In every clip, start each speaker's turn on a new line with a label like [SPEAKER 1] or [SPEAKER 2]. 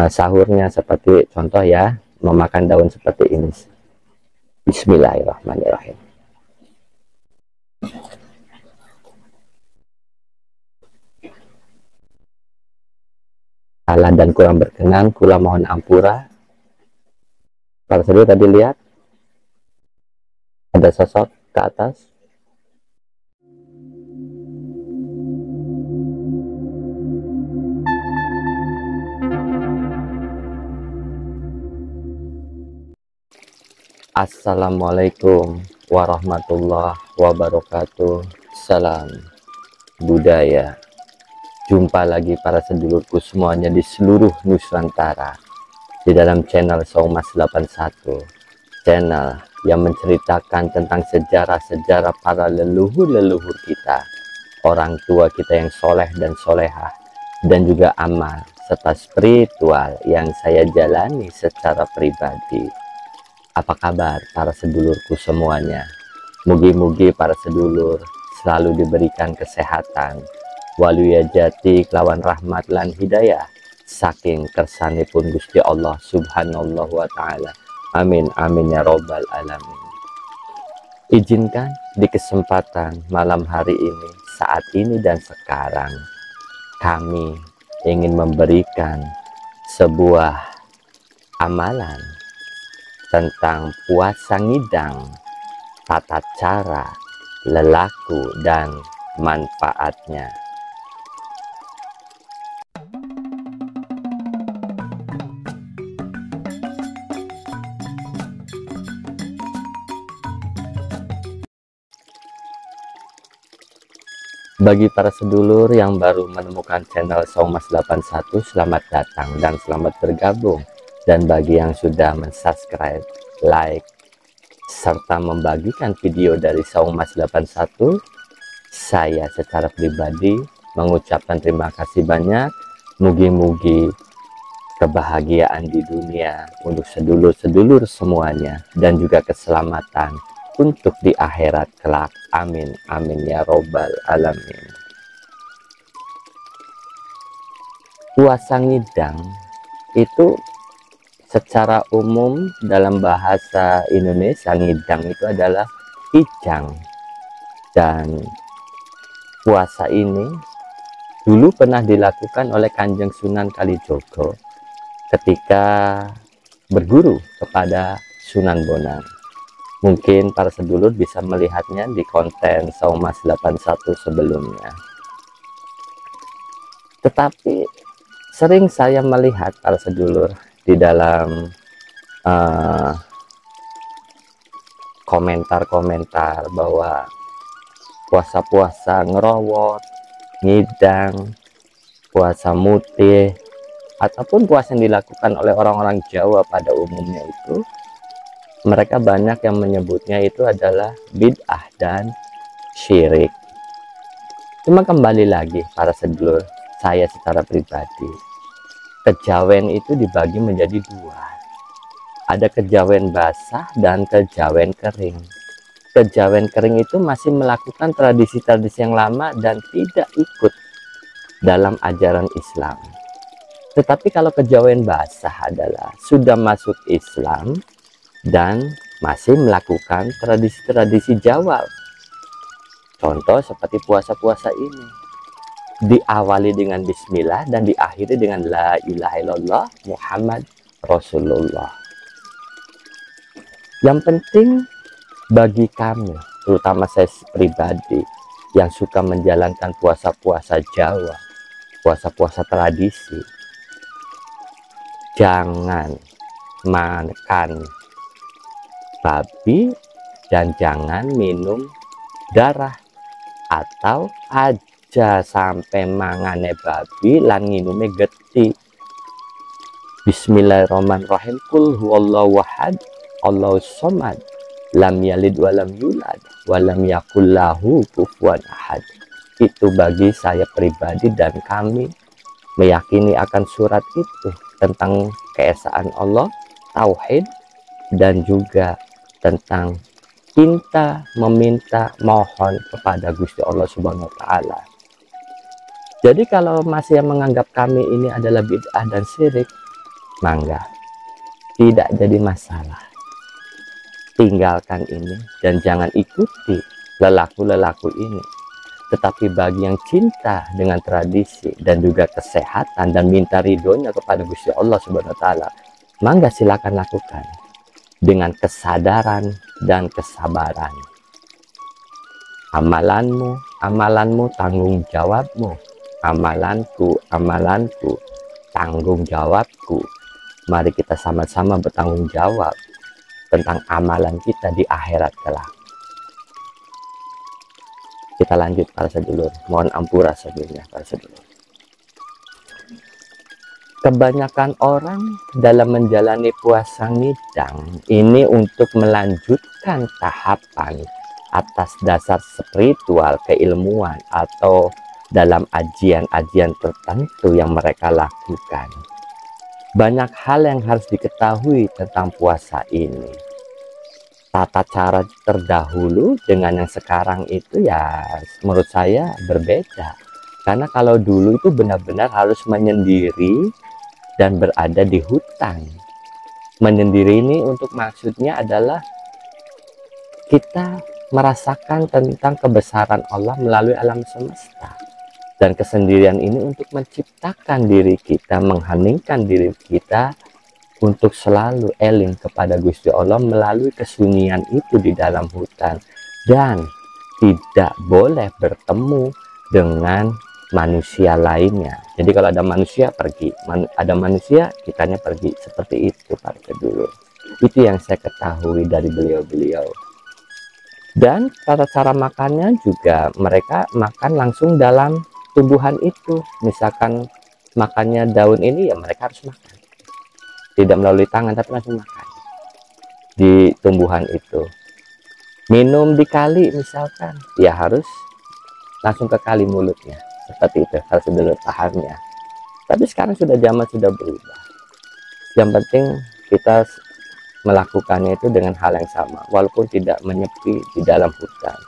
[SPEAKER 1] sahurnya seperti contoh ya, memakan daun seperti ini. Bismillahirrahmanirrahim. Salah dan kurang berkenan, kula mohon ampura. Para saudara tadi lihat ada sosok ke atas. Assalamualaikum warahmatullahi wabarakatuh. Salam budaya. Jumpa lagi para sedulurku semuanya di seluruh Nusantara di dalam channel Saumas 81, channel yang menceritakan tentang sejarah-sejarah para leluhur-leluhur kita, orang tua kita yang soleh dan solehah, dan juga amal serta spiritual yang saya jalani secara pribadi. Apa kabar para sedulurku semuanya? Mugi-mugi para sedulur selalu diberikan kesehatan, waluyajati kelawan rahmat lan hidayah saking kersanipun Gusti Allah subhanallahu wa ta'ala. Amin amin ya robbal alamin. Izinkan di kesempatan malam hari ini, saat ini dan sekarang, kami ingin memberikan sebuah amalan tentang puasa ngidang, tata cara, lelaku, dan manfaatnya. Bagi para sedulur yang baru menemukan channel Saumas 81, selamat datang dan selamat bergabung. Dan bagi yang sudah mensubscribe, like, serta membagikan video dari Saumas 81, saya secara pribadi mengucapkan terima kasih banyak. Mugi-mugi kebahagiaan di dunia untuk sedulur-sedulur semuanya, dan juga keselamatan untuk di akhirat kelak. Amin amin ya robbal alamin. Puasa ngidang itu secara umum dalam bahasa Indonesia, ngidang itu adalah kijang. Dan puasa ini dulu pernah dilakukan oleh Kanjeng Sunan Kalijogo ketika berguru kepada Sunan Bonang. Mungkin para sedulur bisa melihatnya di konten Saumas 81 sebelumnya. Tetapi sering saya melihat para sedulur di dalam komentar-komentar bahwa puasa-puasa ngerowot, ngidang, puasa mutih, ataupun puasa yang dilakukan oleh orang-orang Jawa pada umumnya itu, mereka banyak yang menyebutnya itu adalah bid'ah dan syirik. Cuma kembali lagi para sedulur, saya secara pribadi, kejawen itu dibagi menjadi dua. Ada kejawen basah dan kejawen kering. Kejawen kering itu masih melakukan tradisi-tradisi yang lama dan tidak ikut dalam ajaran Islam. Tetapi kalau kejawen basah adalah sudah masuk Islam dan masih melakukan tradisi-tradisi Jawa. Contoh seperti puasa-puasa ini, diawali dengan bismillah dan diakhiri dengan la ilaha illallah Muhammad Rasulullah. Yang penting bagi kami, terutama saya pribadi yang suka menjalankan puasa-puasa Jawa, puasa-puasa tradisi, jangan makan babi dan jangan minum darah, atau aja sampai mangane babi lan nginume geti. Bismillahirrahmanirrahim. Qul huwallahu ahad, Allahus somad, lam yalid walam yulad walam yakul lahu kufuwan ahad. Itu bagi saya pribadi dan kami meyakini akan surat itu tentang keesaan Allah, tauhid, dan juga tentang cinta, meminta, mohon kepada Gusti Allah Subhanahu wa Ta'ala. Jadi kalau masih yang menganggap kami ini adalah bid'ah dan syirik, mangga, tidak jadi masalah. Tinggalkan ini dan jangan ikuti lelaku-lelaku ini. Tetapi bagi yang cinta dengan tradisi dan juga kesehatan dan minta ridhonya kepada Gusti Allah Subhanahu wa taala, mangga silakan lakukan dengan kesadaran dan kesabaran. Amalanmu tanggung jawabmu. Amalanku tanggung jawabku. Mari kita sama-sama bertanggung jawab tentang amalan kita di akhirat kelak. Kita lanjut para sedulur, mohon ampura sebelumnya para sedulur. Kebanyakan orang dalam menjalani puasa ngidang ini untuk melanjutkan tahapan atas dasar spiritual, keilmuan, atau dalam ajian-ajian tertentu yang mereka lakukan. Banyak hal yang harus diketahui tentang puasa ini. Tata cara terdahulu dengan yang sekarang itu ya menurut saya berbeda. Karena kalau dulu itu benar-benar harus menyendiri dan berada di hutan. Menyendiri ini untuk maksudnya adalah kita merasakan tentang kebesaran Allah melalui alam semesta. Dan kesendirian ini untuk menciptakan diri kita, mengheningkan diri kita untuk selalu eling kepada Gusti Allah melalui kesunyian itu di dalam hutan, dan tidak boleh bertemu dengan manusia lainnya. Jadi kalau ada manusia pergi, ada manusia kitanya pergi, seperti itu para sedulur. Itu yang saya ketahui dari beliau-beliau. Dan tata cara makannya juga mereka makan langsung dalam tumbuhan itu. Misalkan makannya daun ini, ya mereka harus makan tidak melalui tangan, tapi langsung makan di tumbuhan itu. Minum di kali misalkan, ya harus langsung ke kali mulutnya, seperti itu harus sedulur pahamnya. Tapi sekarang zaman sudah berubah. Yang penting kita melakukannya itu dengan hal yang sama, walaupun tidak menyepi di dalam hutan,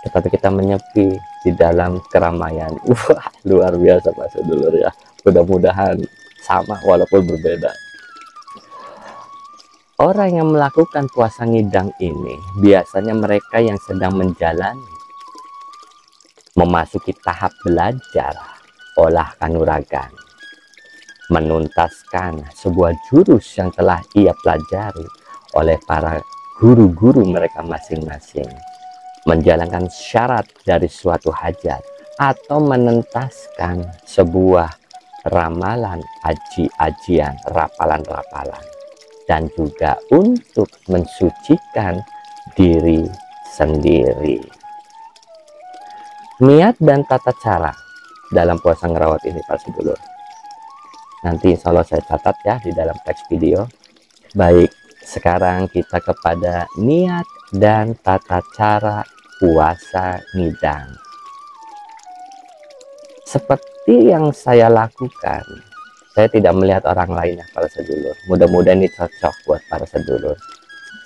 [SPEAKER 1] tetapi kita menyepi di dalam keramaian. Wah, luar biasa Pak sedulur ya. Mudah-mudahan sama walaupun berbeda. Orang yang melakukan puasa ngidang ini biasanya mereka yang sedang menjalani, memasuki tahap belajar olah kanuragan, menuntaskan sebuah jurus yang telah ia pelajari oleh para guru-guru mereka masing-masing, menjalankan syarat dari suatu hajat, atau menentaskan sebuah ramalan, ajian, rapalan-rapalan, dan juga untuk mensucikan diri sendiri. Niat dan tata cara dalam puasa ngerawat ini para sedulur, nanti insya Allah saya catat ya di dalam teks video. Baik, sekarang kita kepada niat dan tata cara puasa ngidang. Seperti yang saya lakukan, saya tidak melihat orang lain ya para sedulur. Mudah-mudahan ini cocok buat para sedulur.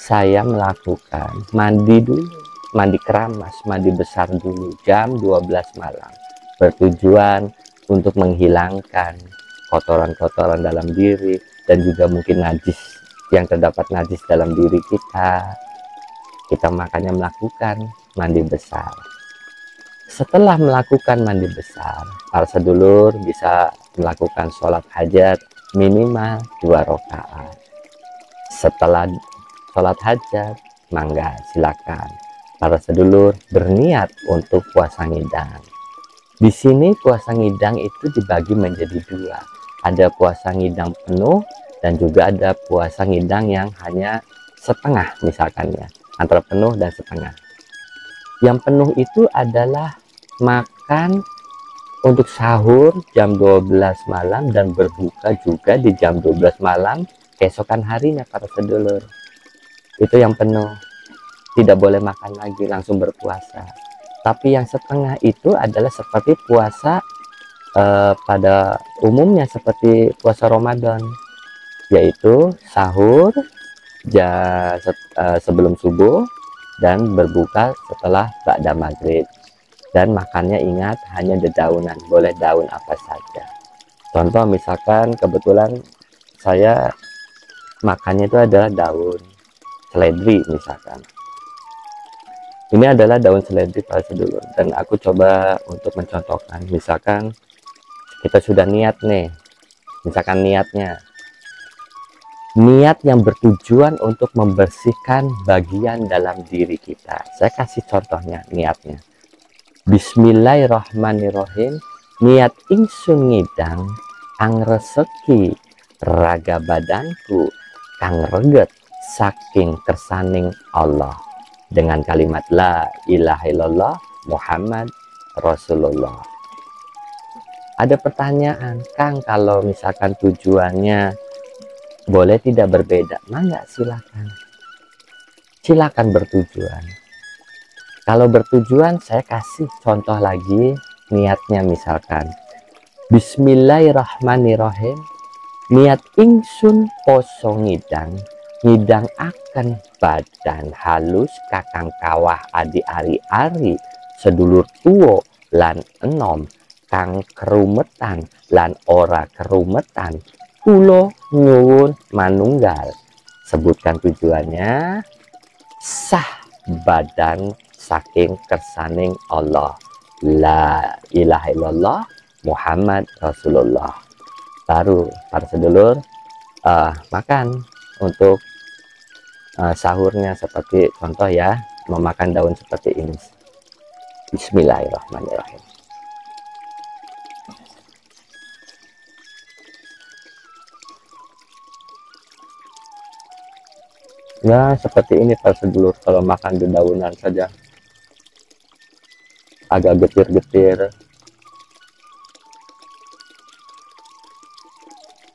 [SPEAKER 1] Saya melakukan mandi dulu, mandi keramas, mandi besar dulu jam 12 malam. Bertujuan untuk menghilangkan kotoran-kotoran dalam diri dan juga mungkin najis yang terdapat najis dalam diri kita. Kita makanya melakukan mandi besar. Setelah melakukan mandi besar, para sedulur bisa melakukan sholat hajat minimal 2 rakaat. Setelah sholat hajat, mangga silakan para sedulur berniat untuk puasa ngidang. Di sini puasa ngidang itu dibagi menjadi 2. Ada puasa ngidang penuh dan juga ada puasa ngidang yang hanya setengah misalkan ya, antara penuh dan setengah. Yang penuh itu adalah makan untuk sahur jam 12 malam dan berbuka juga di jam 12 malam keesokan harinya para sedulur. Itu yang penuh, tidak boleh makan lagi, langsung berpuasa. Tapi yang setengah itu adalah seperti puasa pada umumnya seperti puasa Ramadan, yaitu sahur sebelum subuh dan berbuka setelah ba'da maghrib. Dan makannya ingat hanya dedaunan, boleh daun apa saja. Contoh misalkan kebetulan saya makannya itu adalah daun seledri misalkan. Ini adalah daun seledri para sedulur, dan aku coba untuk mencontohkan. Misalkan kita sudah niat nih, misalkan niatnya niat yang bertujuan untuk membersihkan bagian dalam diri kita. Saya kasih contohnya niatnya. Bismillahirrahmanirrahim. Niat ingsun ngidang ang reseki raga badanku kang reget saking kersaning Allah, dengan kalimat la ilaha illallah Muhammad Rasulullah. Ada pertanyaan, Kang, kalau misalkan tujuannya boleh tidak berbeda? Mangga, silakan. Silakan bertujuan. Kalau bertujuan, saya kasih contoh lagi niatnya, misalkan Bismillahirrahmanirrahim. Niat ingsun poso ngidang akan badan halus kakang kawah adi ari-ari sedulur tuwo lan enom kang kerumetan lan ora kerumetan kulo nyuwun manunggal. Sebutkan tujuannya. Sah badan saking kersaning Allah, la ilaha illallah Muhammad Rasulullah. Baru para sedulur makan untuk sahurnya, seperti contoh ya, memakan daun seperti ini. Bismillahirrahmanirrahim. Ya seperti ini para sedulur, kalau makan dedaunan saja agak getir-getir,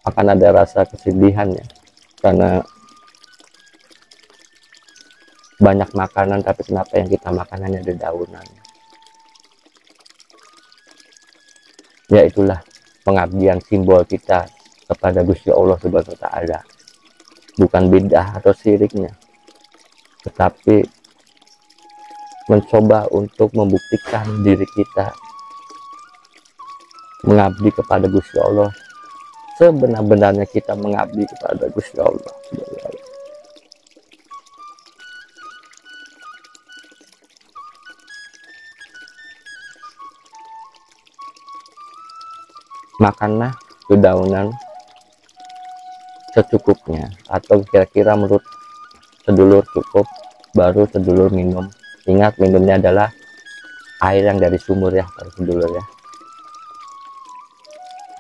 [SPEAKER 1] akan ada rasa kesedihan ya, karena banyak makanan tapi kenapa yang kita makan hanya dedaunan. Ya itulah pengabdian simbol kita kepada Gusti Allah Subhanahu wa Ta'ala. Bukan bidah atau syiriknya, tetapi mencoba untuk membuktikan diri kita mengabdi kepada Gusti Allah sebenar-benarnya kita mengabdi kepada Gusti Allah. Makanlah dedaunan secukupnya, atau kira-kira menurut sedulur cukup, baru sedulur minum. Ingat, minumnya adalah air yang dari sumur ya para sedulur ya.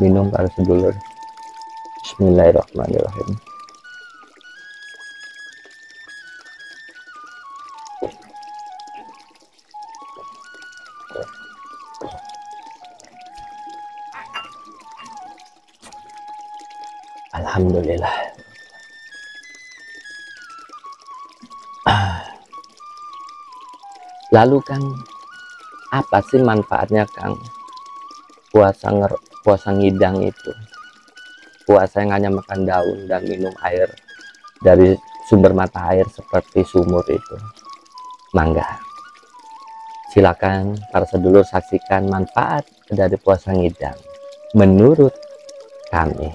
[SPEAKER 1] Minum para sedulur. Bismillahirrahmanirrahim. Alhamdulillah. Lalu Kang, apa sih manfaatnya Kang puasa ngidang itu? Puasa yang hanya makan daun dan minum air dari sumber mata air seperti sumur itu. Mangga, silakan para sedulur saksikan manfaat dari puasa ngidang menurut kami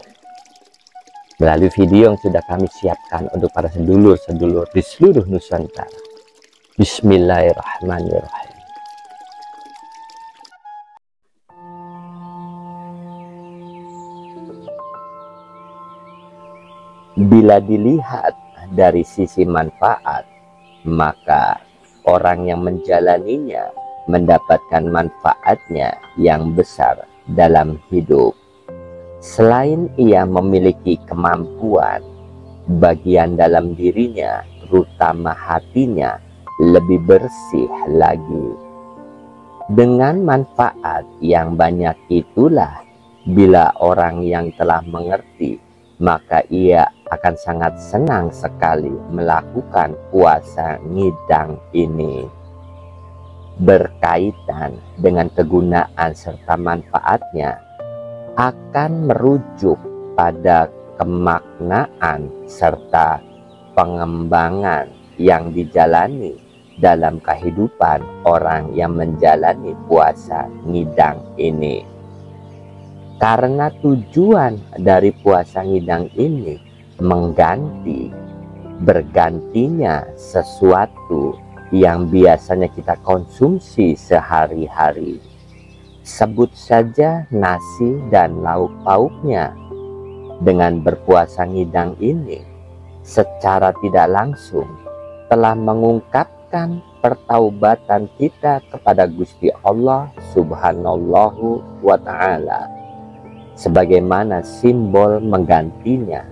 [SPEAKER 1] melalui video yang sudah kami siapkan untuk para sedulur-sedulur di seluruh Nusantara. Bismillahirrahmanirrahim. Bila dilihat dari sisi manfaat, maka orang yang menjalaninya mendapatkan manfaatnya yang besar dalam hidup. Selain ia memiliki kemampuan, bagian dalam dirinya, terutama hatinya, lebih bersih lagi. Dengan manfaat yang banyak itulah, bila orang yang telah mengerti, maka ia akan sangat senang sekali melakukan puasa ngidang ini. Berkaitan dengan kegunaan serta manfaatnya, akan merujuk pada kemaknaan serta pengembangan yang dijalani dalam kehidupan orang yang menjalani puasa ngidang ini. Karena tujuan dari puasa ngidang ini bergantinya sesuatu yang biasanya kita konsumsi sehari-hari. Sebut saja nasi dan lauk pauknya. Dengan berpuasa ngidang ini, secara tidak langsung telah mengungkapkan pertaubatan kita kepada Gusti Allah Subhanahu wa Ta'ala, sebagaimana simbol menggantinya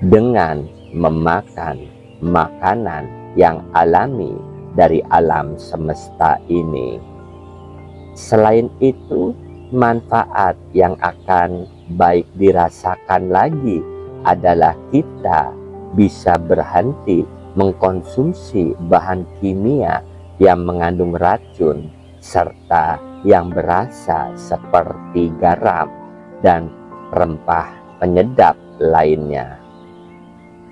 [SPEAKER 1] dengan memakan makanan yang alami dari alam semesta ini. Selain itu, manfaat yang akan baik dirasakan lagi adalah kita bisa berhenti mengkonsumsi bahan kimia yang mengandung racun serta yang berasa seperti garam dan rempah penyedap lainnya.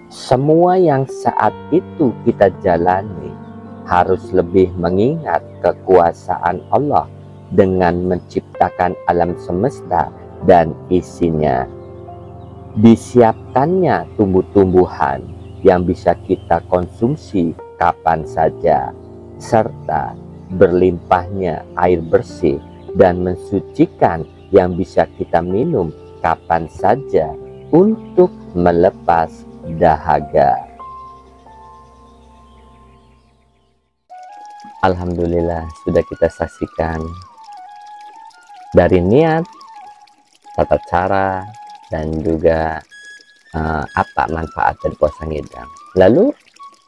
[SPEAKER 1] Semua yang saat itu kita jalani harus lebih mengingat kekuasaan Allah dengan menciptakan alam semesta dan isinya. Disiapkannya tumbuh-tumbuhan yang bisa kita konsumsi kapan saja, serta berlimpahnya air bersih dan mensucikan yang bisa kita minum kapan saja untuk melepas dahaga. Alhamdulillah, sudah kita saksikan dari niat, tata cara, dan juga apa manfaat dari puasa ngidang. Lalu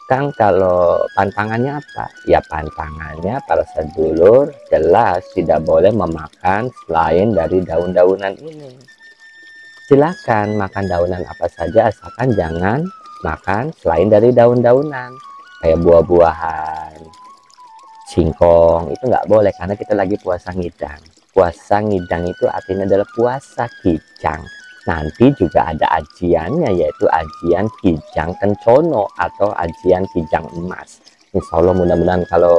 [SPEAKER 1] Kang, kalau pantangannya apa? Ya pantangannya para sedulur jelas tidak boleh memakan selain dari daun-daunan ini. Silakan makan daunan apa saja asalkan jangan makan selain dari daun-daunan. Kayak buah-buahan, singkong itu nggak boleh karena kita lagi puasa ngidang. Puasa ngidang itu artinya adalah puasa kijang. Nanti juga ada ajiannya, yaitu ajian kijang kencono atau ajian kijang emas. Insya Allah mudah-mudahan kalau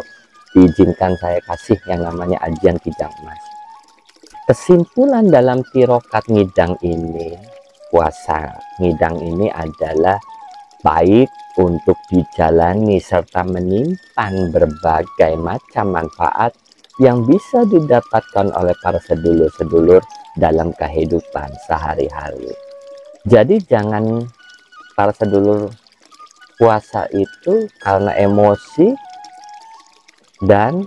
[SPEAKER 1] diizinkan saya kasih yang namanya ajian kijang emas. Kesimpulan dalam tirokat ngidang ini, puasa ngidang ini adalah baik untuk dijalani serta menyimpan berbagai macam manfaat yang bisa didapatkan oleh para sedulur-sedulur dalam kehidupan sehari-hari. Jadi jangan para sedulur puasa itu karena emosi dan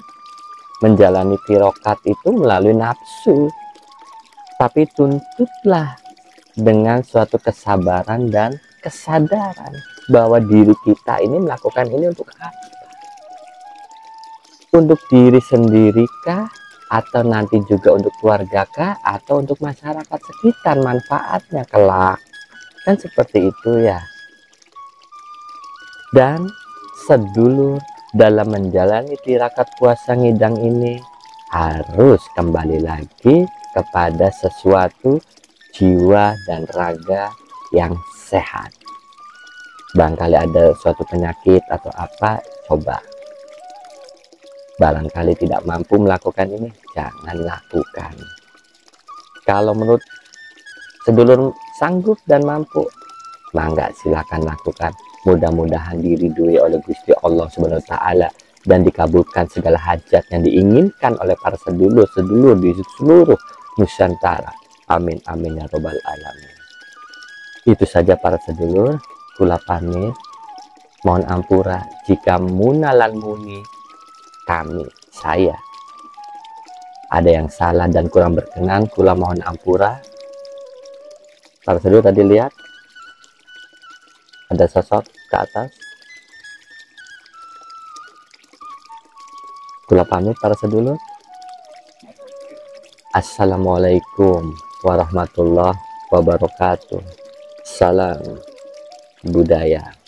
[SPEAKER 1] menjalani tirokat itu melalui nafsu, tapi tuntutlah dengan suatu kesabaran dan kesadaran bahwa diri kita ini melakukan ini untuk apa? Untuk diri sendirikah? Atau nanti juga untuk keluarga kah? Atau untuk masyarakat sekitar manfaatnya kelak? Kan seperti itu ya. Dan sedulur dalam menjalani tirakat puasa ngidang ini harus kembali lagi kepada sesuatu jiwa dan raga yang sehat. Barangkali ada suatu penyakit atau apa, coba. Barangkali tidak mampu melakukan ini, jangan lakukan. Kalau menurut sedulur sanggup dan mampu, mangga silakan lakukan. Mudah-mudahan diridhoi oleh Gusti Allah Subhanahu wa Ta'ala dan dikabulkan segala hajat yang diinginkan oleh para sedulur-sedulur di seluruh Nusantara. Amin amin ya robbal alamin. Itu saja para sedulur, kula pamit. Mohon ampura jika munalan muni saya ada yang salah dan kurang berkenan, kula mohon ampura. Para sedulur tadi lihat ada sosok ke atas. Kula pamit para sedulur. Assalamualaikum warahmatullahi wabarakatuh. Salam budaya.